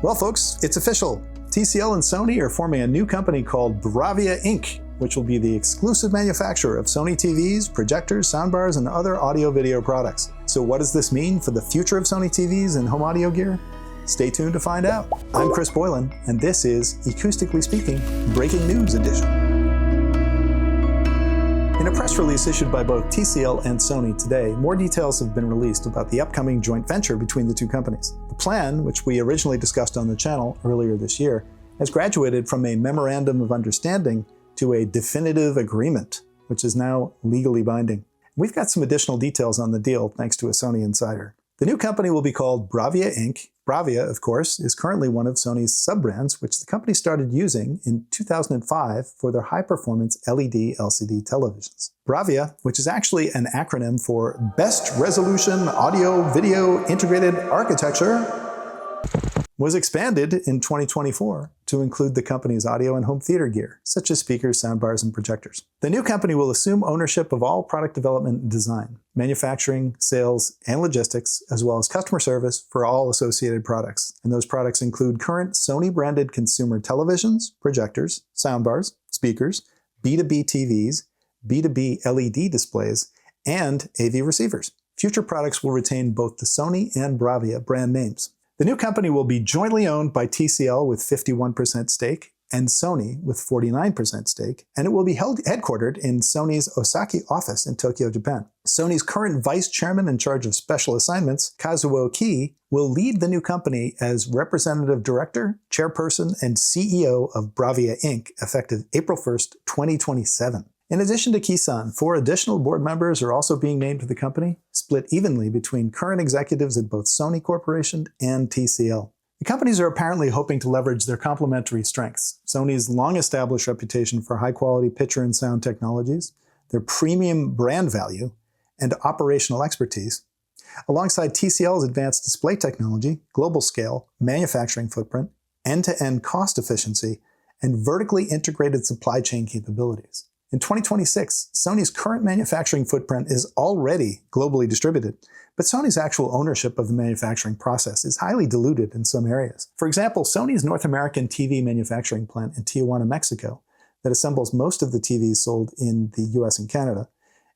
Well, folks, it's official. TCL and Sony are forming a new company called BRAVIA Inc., which will be the exclusive manufacturer of Sony TVs, projectors, soundbars, and other audio-video products. So what does this mean for the future of Sony TVs and home audio gear? Stay tuned to find out. I'm Chris Boylan, and this is, Acoustically Speaking, Breaking News Edition. In a press release issued by both TCL and Sony today, more details have been released about the upcoming joint venture between the two companies. The plan, which we originally discussed on the channel earlier this year, has graduated from a memorandum of understanding to a definitive agreement, which is now legally binding. We've got some additional details on the deal thanks to a Sony insider. The new company will be called BRAVIA Inc. BRAVIA, of course, is currently one of Sony's sub-brands, which the company started using in 2005 for their high-performance LED LCD televisions. BRAVIA, which is actually an acronym for Best Resolution Audio Video Integrated Architecture, was expanded in 2024 to include the company's audio and home theater gear, such as speakers, soundbars, and projectors. The new company will assume ownership of all product development and design, manufacturing, sales, and logistics, as well as customer service for all associated products. And those products include current Sony-branded consumer televisions, projectors, soundbars, speakers, B2B TVs, B2B LED displays, and AV receivers. Future products will retain both the Sony and BRAVIA brand names. The new company will be jointly owned by TCL with 51% stake and Sony with 49% stake, and it will be headquartered in Sony's Osaka office in Tokyo, Japan. Sony's current vice chairman in charge of special assignments, Kazuo Kii, will lead the new company as representative director, chairperson, and CEO of BRAVIA Inc. effective April 1st, 2027. In addition to Kii-san, 4 additional board members are also being named to the company, split evenly between current executives at both Sony Corporation and TCL. The companies are apparently hoping to leverage their complementary strengths: Sony's long-established reputation for high-quality picture and sound technologies, their premium brand value, and operational expertise, alongside TCL's advanced display technology, global scale, manufacturing footprint, end-to-end cost efficiency, and vertically integrated supply chain capabilities. In 2026, Sony's current manufacturing footprint is already globally distributed, but Sony's actual ownership of the manufacturing process is highly diluted in some areas. For example, Sony's North American TV manufacturing plant in Tijuana, Mexico, that assembles most of the TVs sold in the US and Canada,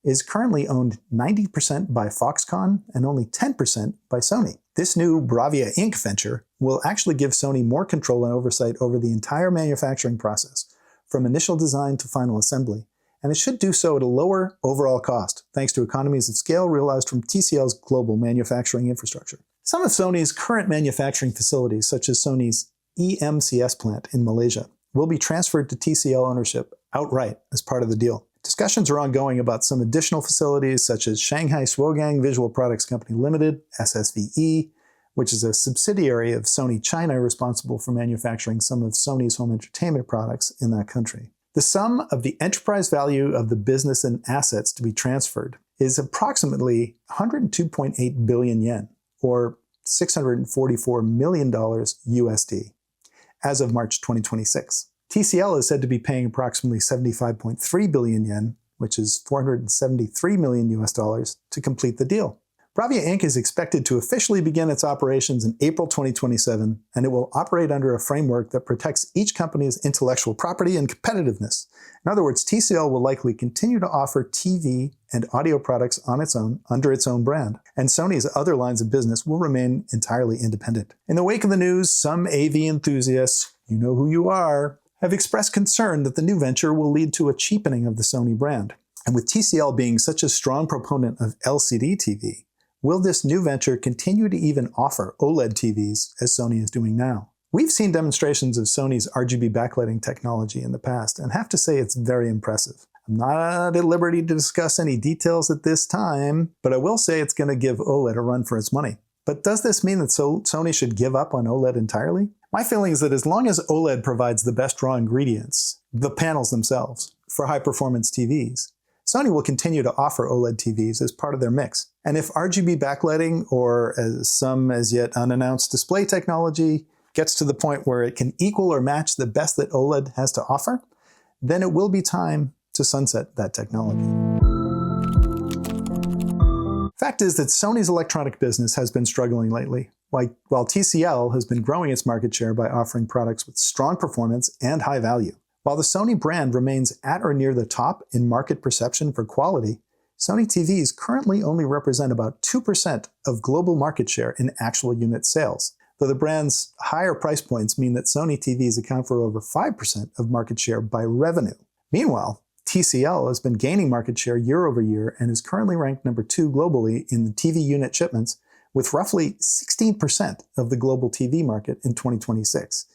is currently owned 90% by Foxconn and only 10% by Sony. This new BRAVIA Inc. venture will actually give Sony more control and oversight over the entire manufacturing process, from initial design to final assembly, and it should do so at a lower overall cost, thanks to economies of scale realized from TCL's global manufacturing infrastructure. Some of Sony's current manufacturing facilities, such as Sony's EMCS plant in Malaysia, will be transferred to TCL ownership outright as part of the deal. Discussions are ongoing about some additional facilities, such as Shanghai Swogang Visual Products Company Limited, SSVE, which is a subsidiary of Sony China responsible for manufacturing some of Sony's home entertainment products in that country. The sum of the enterprise value of the business and assets to be transferred is approximately 102.8 billion yen, or $644 million USD, as of March 2026. TCL is said to be paying approximately 75.3 billion yen, which is $473 million US dollars, to complete the deal. BRAVIA Inc. is expected to officially begin its operations in April 2027, and it will operate under a framework that protects each company's intellectual property and competitiveness. In other words, TCL will likely continue to offer TV and audio products on its own, under its own brand, and Sony's other lines of business will remain entirely independent. In the wake of the news, some AV enthusiasts, you know who you are, have expressed concern that the new venture will lead to a cheapening of the Sony brand. And with TCL being such a strong proponent of LCD TV, will this new venture continue to even offer OLED TVs as Sony is doing now? We've seen demonstrations of Sony's RGB backlighting technology in the past and have to say it's very impressive. I'm not at liberty to discuss any details at this time, but I will say it's going to give OLED a run for its money. But does this mean that Sony should give up on OLED entirely? My feeling is that as long as OLED provides the best raw ingredients, the panels themselves, for high-performance TVs, Sony will continue to offer OLED TVs as part of their mix. And if RGB backlighting, or some as yet unannounced display technology, gets to the point where it can equal or match the best that OLED has to offer, then it will be time to sunset that technology. Fact is that Sony's electronic business has been struggling lately. while TCL has been growing its market share by offering products with strong performance and high value. While the Sony brand remains at or near the top in market perception for quality, Sony TVs currently only represent about 2% of global market share in actual unit sales, though the brand's higher price points mean that Sony TVs account for over 5% of market share by revenue. Meanwhile, TCL has been gaining market share year over year and is currently ranked number 2 globally in the TV unit shipments, with roughly 16% of the global TV market in 2026.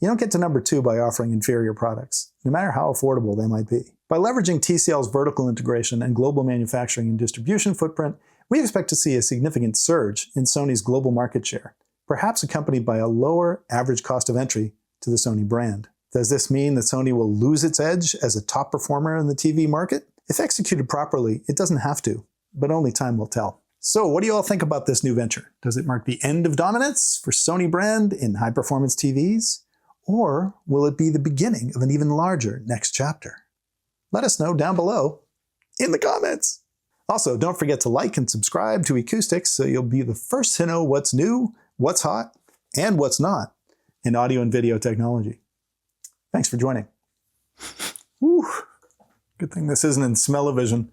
You don't get to number 2 by offering inferior products, no matter how affordable they might be. By leveraging TCL's vertical integration and global manufacturing and distribution footprint, we expect to see a significant surge in Sony's global market share, perhaps accompanied by a lower average cost of entry to the Sony brand. Does this mean that Sony will lose its edge as a top performer in the TV market? If executed properly, it doesn't have to, but only time will tell. So what do you all think about this new venture? Does it mark the end of dominance for Sony brand in high-performance TVs? Or will it be the beginning of an even larger next chapter? Let us know down below in the comments. Also, don't forget to like and subscribe to Acoustics so you'll be the first to know what's new, what's hot, and what's not in audio and video technology. Thanks for joining. Whew. Good thing this isn't in smell-o-vision.